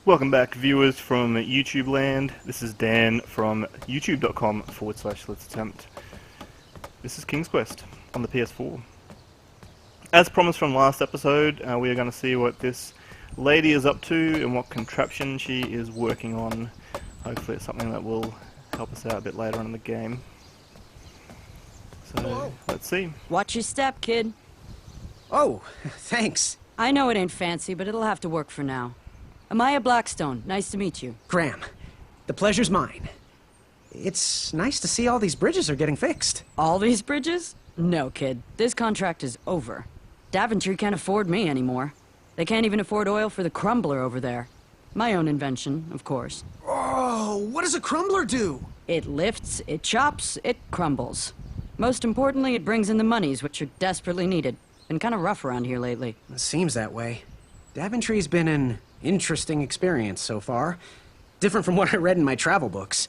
Welcome back, viewers from YouTube land. This is Dan from youtube.com/Let's Attempt. This is King's Quest on the PS4. As promised from last episode, we are going to see what this lady is up to and what contraption she is working on. Hopefully it's something that will help us out a bit later on in the game. So, let's see. Watch your step, kid. Oh, thanks. I know it ain't fancy, but it'll have to work for now. Amaya Blackstone, nice to meet you. Graham, the pleasure's mine. It's nice to see all these bridges are getting fixed. All these bridges? No, kid. This contract is over. Daventry can't afford me anymore. They can't even afford oil for the crumbler over there. My own invention, of course. Oh, what does a crumbler do? It lifts, it chops, it crumbles. Most importantly, it brings in the monies, which are desperately needed. Been kind of rough around here lately. It seems that way. Daventry's been an interesting experience so far. Different from what I read in my travel books.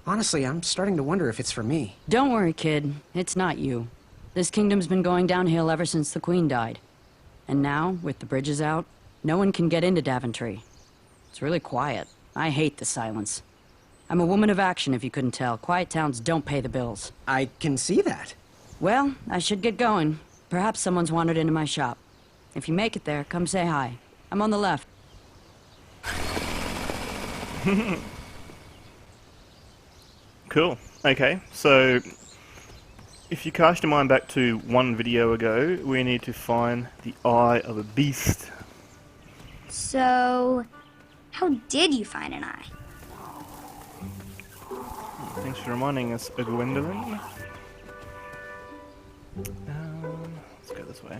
Honestly, I'm starting to wonder if it's for me. Don't worry, kid. It's not you. This kingdom's been going downhill ever since the Queen died. And now, with the bridges out, no one can get into Daventry. It's really quiet. I hate the silence. I'm a woman of action, if you couldn't tell. Quiet towns don't pay the bills. I can see that. Well, I should get going. Perhaps someone's wandered into my shop. If you make it there, come say hi. I'm on the left. Cool. Okay, so if you cast your mind back to one video ago, we need to find the eye of a beast. So, how did you find an eye? Thanks for reminding us, Gwendolyn. Let's go this way.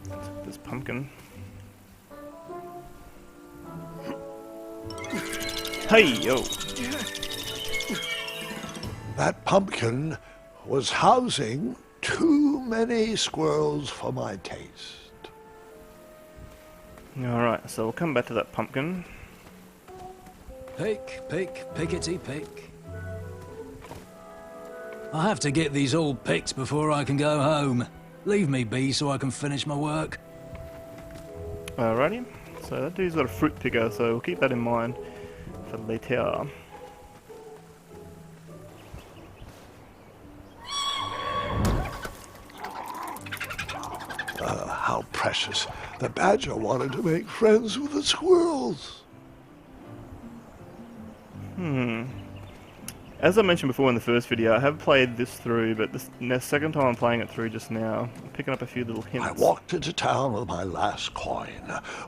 Let's hit this pumpkin. Hey, yo! That pumpkin was housing too many squirrels for my taste. Alright, so we'll come back to that pumpkin. Pick, pick, pickety pick. I have to get these all picked before I can go home. Leave me be so I can finish my work. Alrighty, so that dude's got a fruit picker, so we'll keep that in mind for later. How precious. The badger wanted to make friends with the squirrels. As I mentioned before in the first video, I have played this through, but this second time I'm playing it through just now, I'm picking up a few little hints. I walked into town with my last coin.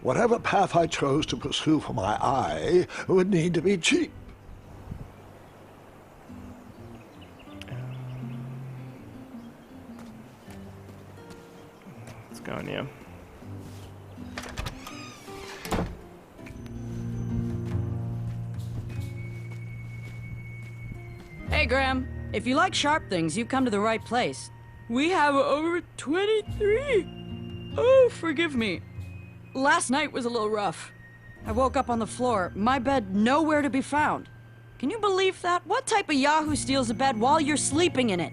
Whatever path I chose to pursue for my eye would need to be cheap. Let's go in here. Hey, Graham. If you like sharp things, you've come to the right place. We have over 23. Oh, forgive me. Last night was a little rough. I woke up on the floor, my bed nowhere to be found. Can you believe that? What type of yahoo steals a bed while you're sleeping in it?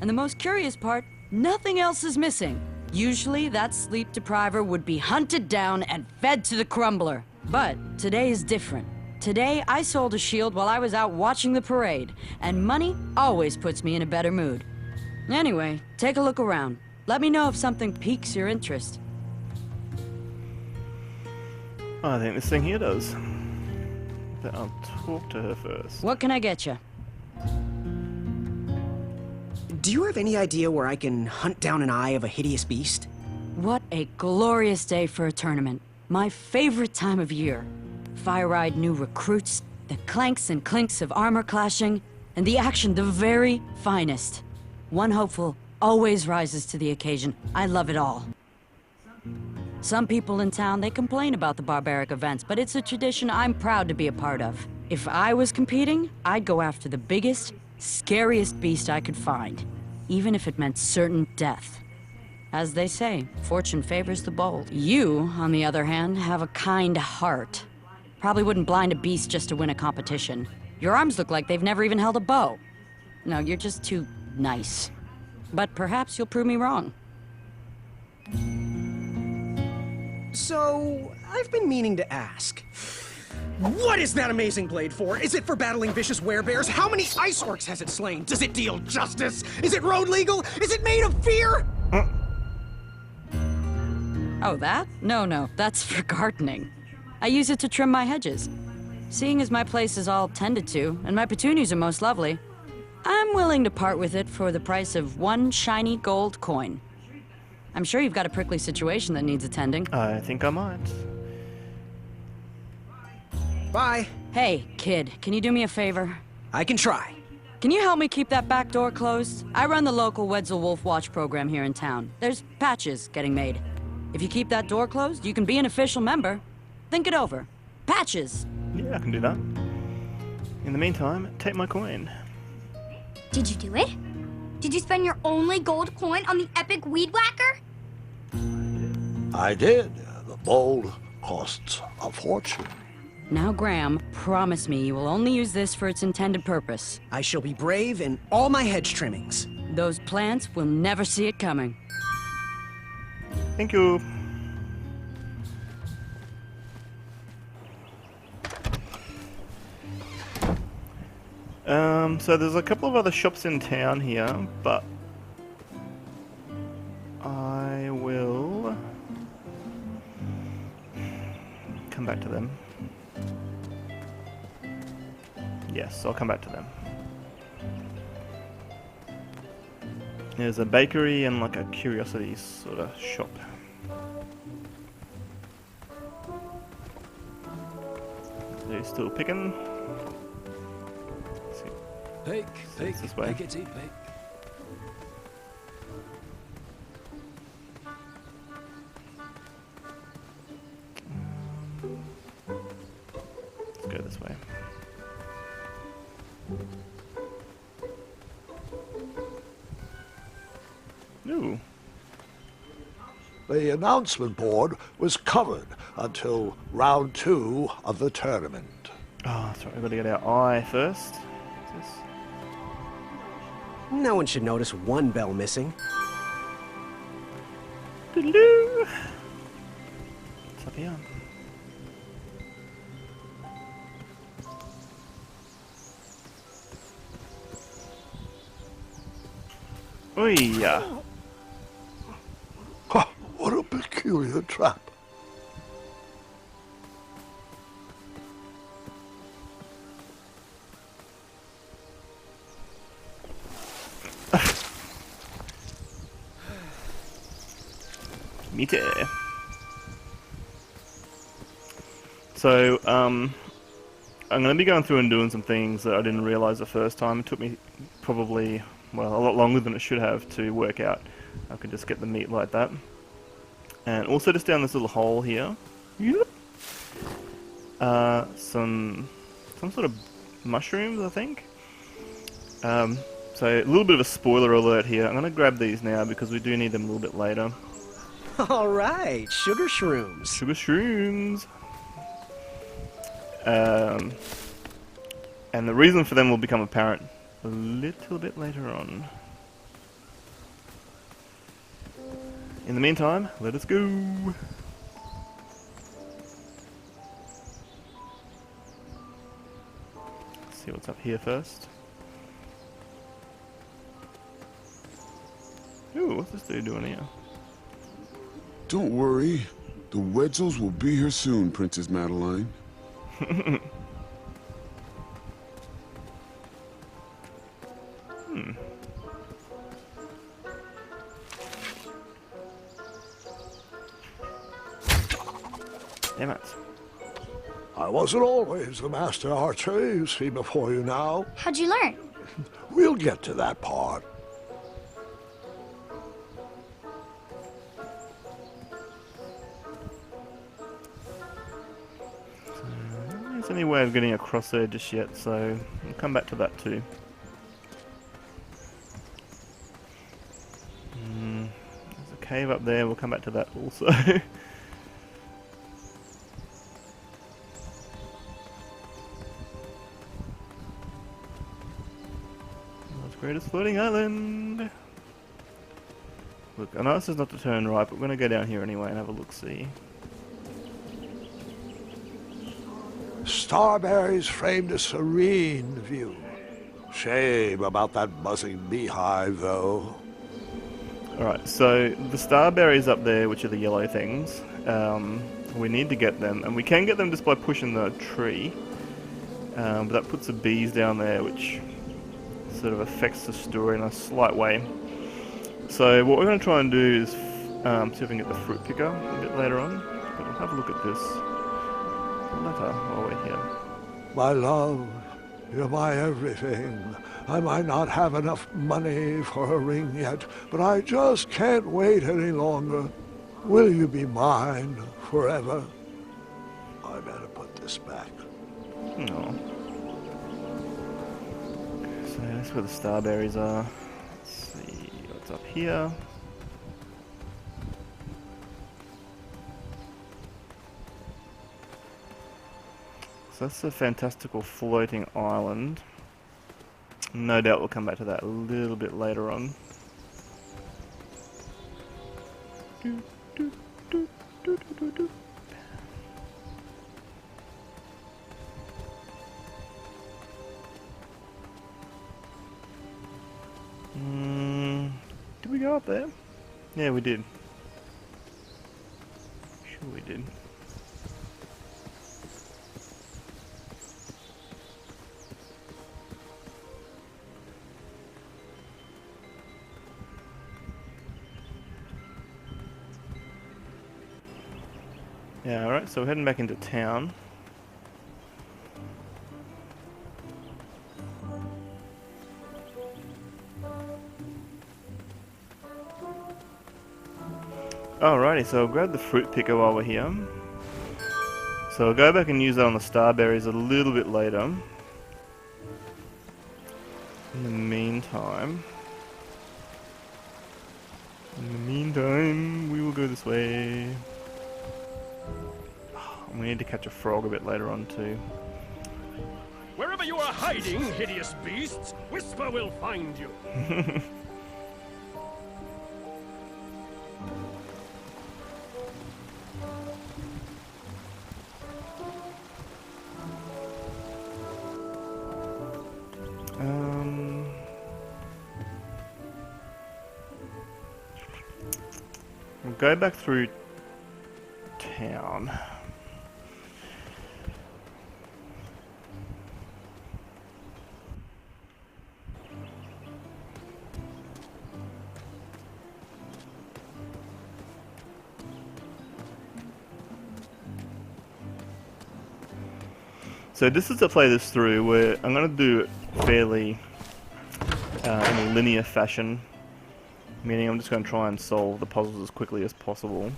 And the most curious part, nothing else is missing. Usually, that sleep depriver would be hunted down and fed to the crumbler. But today is different. Today, I sold a shield while I was out watching the parade, and money always puts me in a better mood. Anyway, take a look around. Let me know if something piques your interest. I think this thing here does. But I'll talk to her first. What can I get you? Do you have any idea where I can hunt down an eye of a hideous beast? What a glorious day for a tournament. My favorite time of year. Fire-eyed new recruits, the clanks and clinks of armor clashing, and the action the very finest. One hopeful always rises to the occasion. I love it all. Some people in town, they complain about the barbaric events, but it's a tradition I'm proud to be a part of. If I was competing, I'd go after the biggest, scariest beast I could find, even if it meant certain death. As they say, fortune favors the bold. You, on the other hand, have a kind heart. Probably wouldn't blind a beast just to win a competition. Your arms look like they've never even held a bow. No, you're just too nice. But perhaps you'll prove me wrong. So, I've been meaning to ask. What is that amazing blade for? Is it for battling vicious werebears? How many ice orcs has it slain? Does it deal justice? Is it road legal? Is it made of fear? Oh, that? No, that's for gardening. I use it to trim my hedges. Seeing as my place is all tended to, and my petunias are most lovely, I'm willing to part with it for the price of one shiny gold coin. I'm sure you've got a prickly situation that needs attending. I think I might. Bye. Hey, kid, can you do me a favor? I can try. Can you help me keep that back door closed? I run the local Wetzel Wolf Watch program here in town. There's patches getting made. If you keep that door closed, you can be an official member. Think it over. Patches! Yeah, I can do that. In the meantime, take my coin. Did you do it? Did you spend your only gold coin on the epic weed whacker? I did. The bowl costs a fortune. Now, Graham, promise me you will only use this for its intended purpose. I shall be brave in all my hedge trimmings. Those plants will never see it coming. Thank you. So there's a couple of other shops in town here, but I will come back to them. Yes, I'll come back to them. There's a bakery and like a curiosities sort of shop. They're still picking. Let's see. Pick, this way. pickety, pick. Let's go this way. Ooh. The announcement board was covered until round 2 of the tournament. Oh, sorry, I've got to get our eye first. What's this? No one should notice one bell missing. Doodaloo. What's up here? Oi, yeah. Ha! What a peculiar trap. Me too. So, I'm going to be going through and doing some things that I didn't realize the first time. It took me probably, well, a lot longer than it should have to work out. I could just get the meat like that. And also just down this little hole here. Yep. Some sort of mushrooms, I think. So a little bit of a spoiler alert here. I'm going to grab these now because we do need them a little bit later. All right, sugar shrooms. Sugar shrooms. And the reason for them will become apparent a little bit later on. In the meantime, let us go. Let's see what's up here first. Ooh, what's this dude doing here? Don't worry. The Wetzels will be here soon, Princess Madeline. Damn it. I wasn't always the master archer you see before you now. How'd you learn? We'll get to that part. There's any way of getting across there just yet, so we'll come back to that too. There's a cave up there, we'll come back to that also. World's greatest floating island! Look, I know this is not to turn right, but we're going to go down here anyway and have a look-see. Starberries framed a serene view. Shame about that buzzing beehive, though. Alright, so the starberries up there, which are the yellow things, we need to get them, and we can get them just by pushing the tree, but that puts the bees down there, which sort of affects the story in a slight way. So what we're going to try and do is see if we can get the fruit picker a bit later on. But we'll have a look at this letter while we're here. My love, you're my everything. I might not have enough money for a ring yet, but I just can't wait any longer. Will you be mine forever? I better put this back. Oh. So that's where the starberries are. Let's see what's up here. So that's a fantastical floating island. No doubt we'll come back to that a little bit later on. Did we go up there? Yeah, we did. Sure we did. Yeah, alright, so we're heading back into town. Alrighty, so I'll grab the fruit picker while we're here. So I'll go back and use that on the starberries a little bit later. In the meantime, we will go this way. We need to catch a frog a bit later on too. Wherever you are hiding, hideous beasts, Whisper will find you. We'll go back through town. So this is to play this through where I'm going to do it fairly in a linear fashion, meaning I'm just going to try and solve the puzzles as quickly as possible.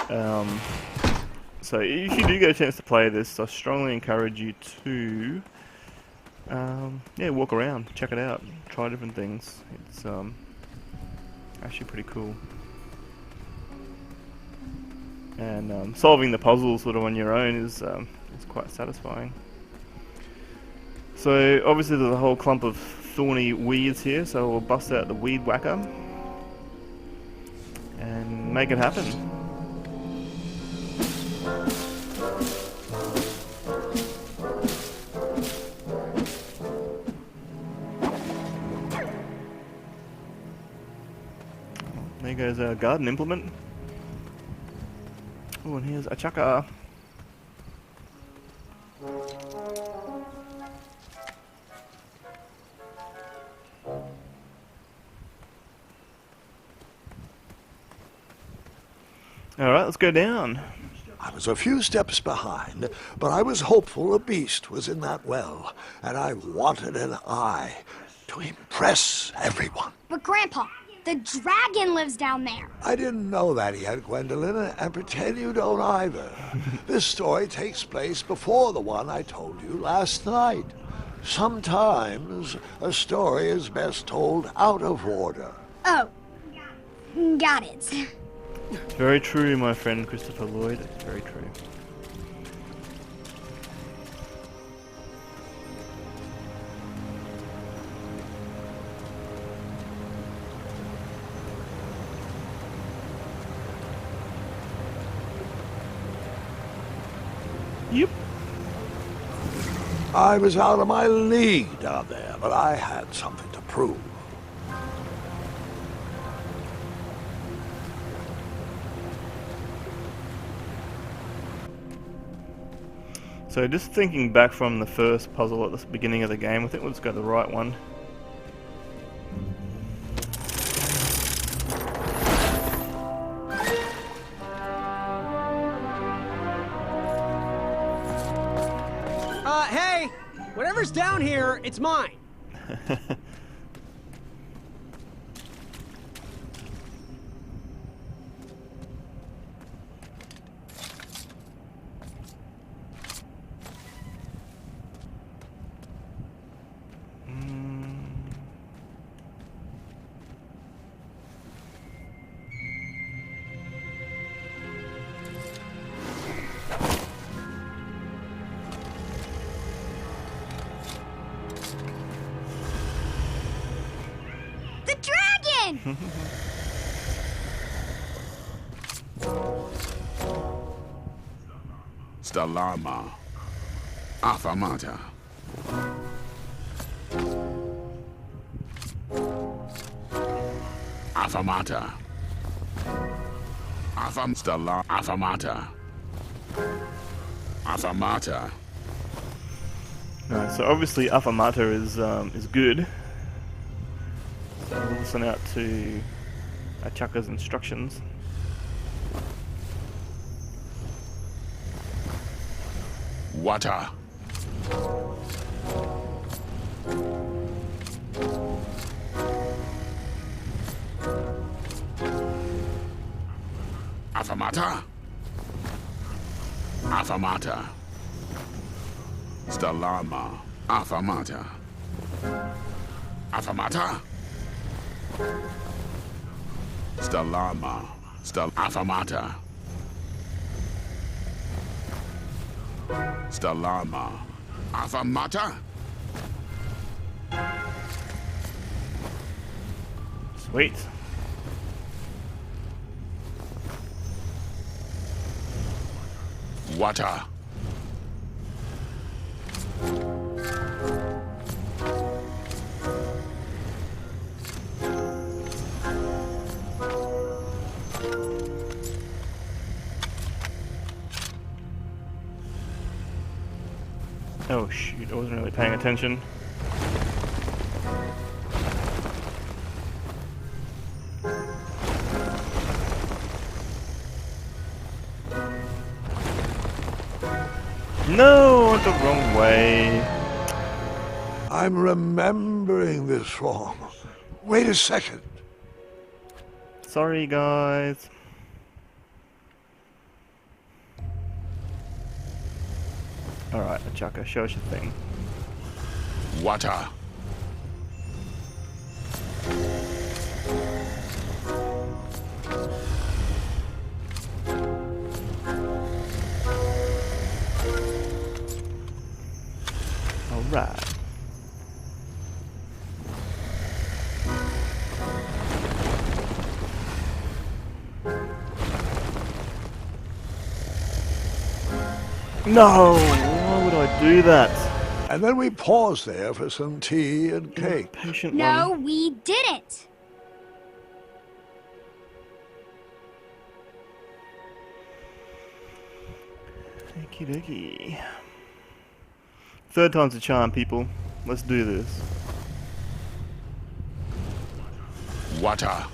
So if you do get a chance to play this, I strongly encourage you to yeah, walk around, check it out, try different things. It's actually pretty cool. And solving the puzzles sort of on your own is quite satisfying. So obviously there's a whole clump of thorny weeds here, so we'll bust out the weed whacker and make it happen. There goes our garden implement. Oh, and here's a chaka. Alright, let's go down. I was a few steps behind, but I was hopeful a beast was in that well, and I wanted an eye to impress everyone. But Grandpa, the dragon lives down there. I didn't know that yet, Gwendolyn, and pretend you don't either. This story takes place before the one I told you last night. Sometimes a story is best told out of order. Oh, got it. Very true, my friend Christopher Lloyd. Very true. Yep. I was out of my league down there, but I had something to prove. So just thinking back from the first puzzle at the beginning of the game, I think we'll just go to the right one. Hey! Whatever's down here, it's mine. The dragon! Stalama. Afamata. Afamata. Afamata. Afamata. No, so obviously Afamata is good. So we'll listen out to Achaka's instructions. Water. Afamata. Afamata. Stalama. Afamata. Afamata. Stalama. Afamata. Stalama. Afamata. Sweet. Water. Oh shoot, I wasn't really paying attention. No, I went the wrong way. I'm remembering this wrong. Wait a second. Sorry, guys. Alright, Achaka, show us your thing. Water. Alright. No! Why would I do that? And then we paused there for some tea and cake. Patient No, one. we didn't. Okie dokie. Third time's a charm, people. Let's do this. Water.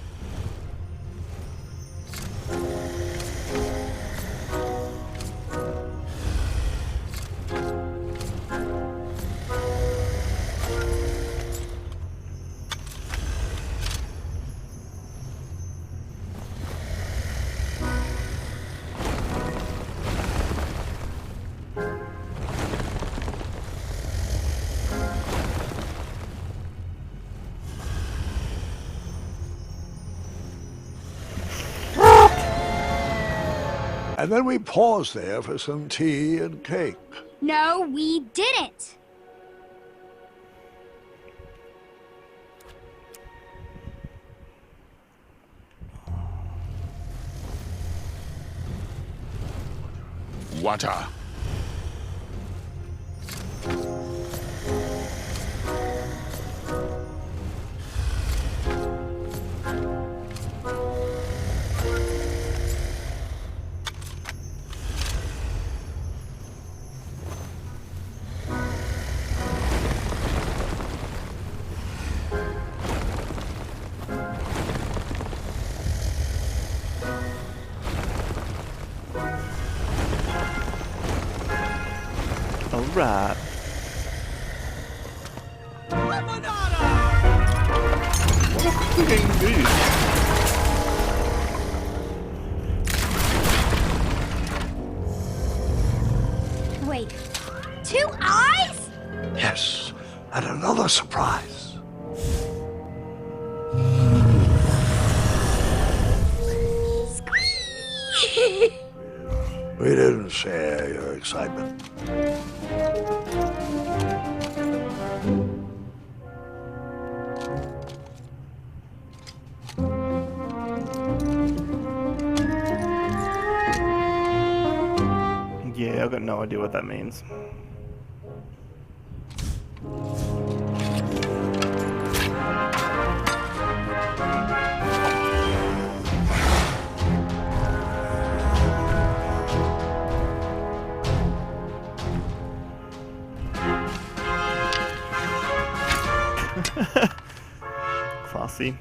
And then we paused there for some tea and cake. No, we didn't. Water. Alright. What a freaking beast. Wait, 2 eyes? Yes, and another surprise. We didn't share your excitement. Yeah, I've got no idea what that means. Classy.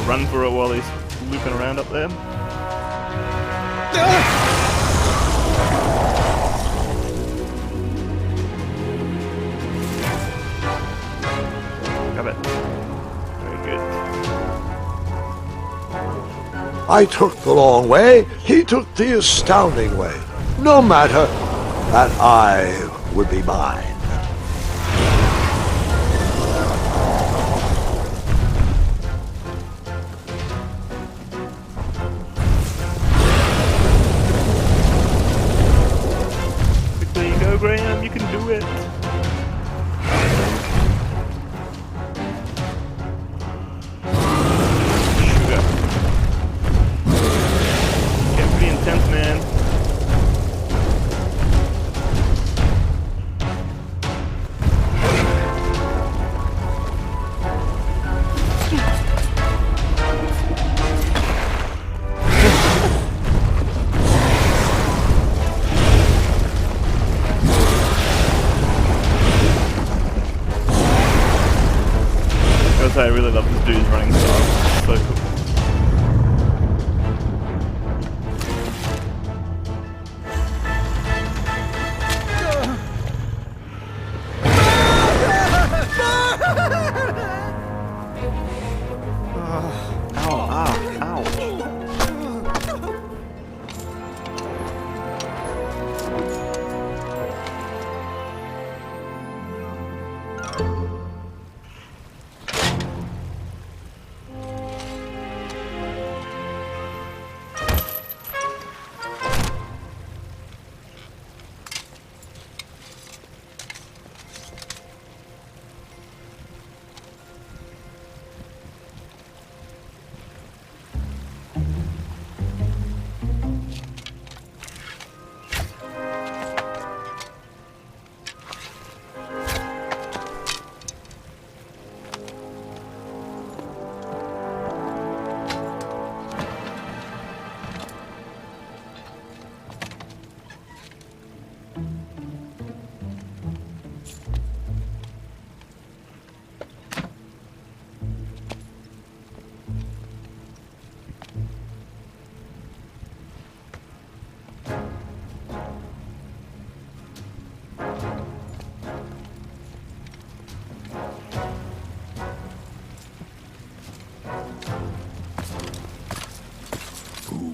Run for it while he's looping around up there. Grab it. Very good. I took the long way, he took the astounding way. No matter, that eye would be mine. Graham, you can do it. Sugar. Getting pretty intense, man.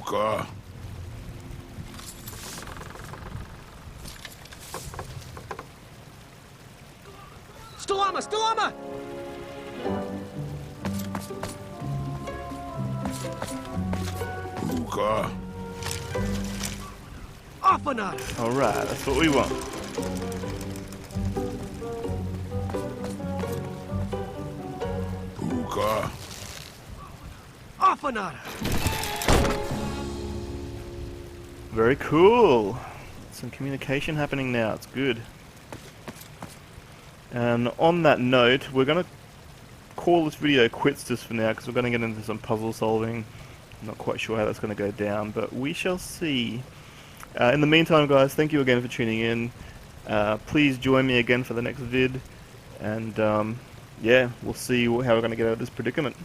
Hookah. Stalama! Stalama! Hookah. Affanada! Alright, that's what we want. Hookah. Affanada! Very cool. Some communication happening now, it's good. And on that note, we're going to call this video quits just for now, because we're going to get into some puzzle solving. I'm not quite sure how that's going to go down, but we shall see. In the meantime, guys, thank you again for tuning in. Please join me again for the next vid, and yeah, we'll see how we're going to get out of this predicament.